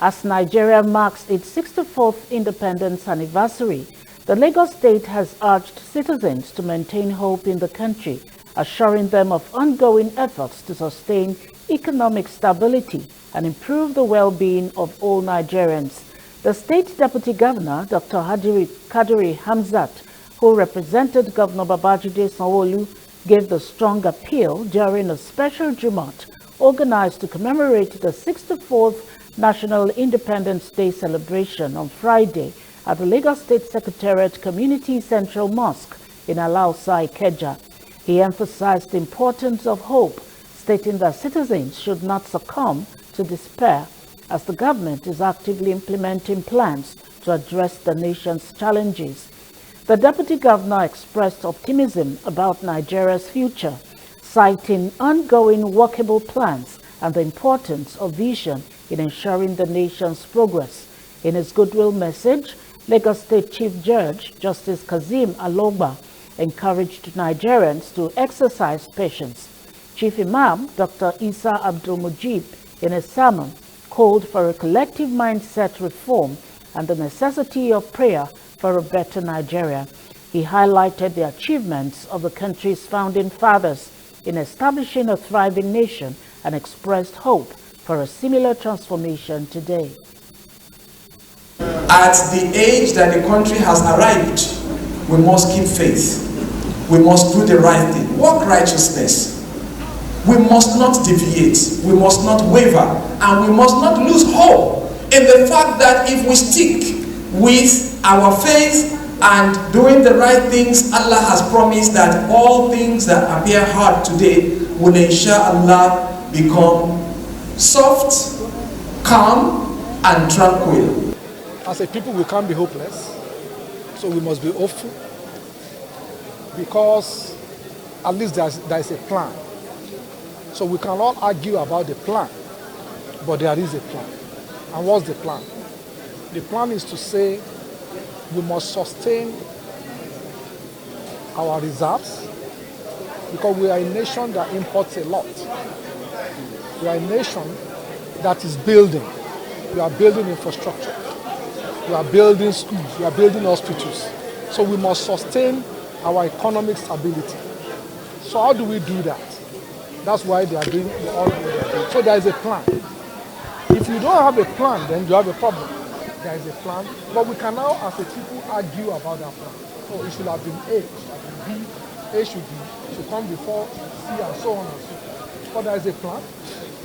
As Nigeria marks its 64th independence anniversary, the Lagos State has urged citizens to maintain hope in the country, assuring them of ongoing efforts to sustain economic stability and improve the well-being of all Nigerians. The State Deputy Governor, Dr. Kadiri Hamzat, who represented Governor Babajide Sanwo-Olu, gave the strong appeal during a special Jumat organized to commemorate the 64th National Independence Day celebration on Friday at the Lagos State Secretariat Community Central Mosque in Alausa, Ikeja. He emphasized the importance of hope, stating that citizens should not succumb to despair as the government is actively implementing plans to address the nation's challenges. The Deputy Governor expressed optimism about Nigeria's future, citing ongoing workable plans and the importance of vision in ensuring the nation's progress. In his goodwill message, Lagos State Chief Judge Justice Kazim Alogba encouraged Nigerians to exercise patience. Chief Imam Dr. Isa Abdul Mujib, in a sermon, called for a collective mindset reform and the necessity of prayer for a better Nigeria. He highlighted the achievements of the country's founding fathers in establishing a thriving nation and expressed hope for a similar transformation today. At the age that the country has arrived, we must keep faith. We must do the right thing, work righteousness. We must not deviate, we must not waver, and we must not lose hope in the fact that if we stick with our faith and doing the right things, Allah has promised that all things that appear hard today will inshallah become soft, calm, and tranquil. As a people, we can't be hopeless, so we must be hopeful, because at least there is a plan. So we can all argue about the plan, but there is a plan. And what's the plan? The plan is to say we must sustain our reserves, because we are a nation that imports a lot. We are a nation that is building. We are building infrastructure. We are building schools. We are building hospitals. So we must sustain our economic stability. So how do we do that? That's why they are doing all what they are doing. So there is a plan. If you don't have a plan, then you have a problem. There is a plan, but we can now, as a people, argue about that plan. So it should have been A, it should have been B, A should come before C, and so on and so forth. But there is a plan,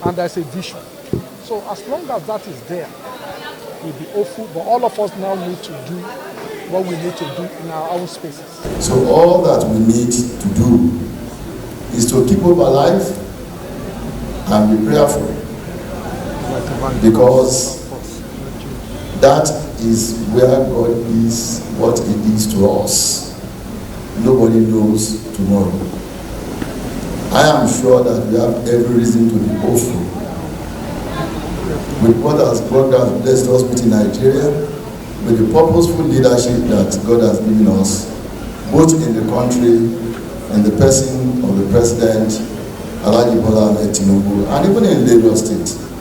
and there is a vision. So as long as that is there, we'll be hopeful, but all of us now need to do what we need to do in our own spaces. So all that we need to do is to keep hope alive and be prayerful, because that is where God is, what He is to us. Nobody knows tomorrow. I am sure that we have every reason to be hopeful with what God has blessed us with in Nigeria, with the purposeful leadership that God has given us, both in the country, in the person of the President, Alhaji Bola Ahmed Tinubu, and even in Lagos State.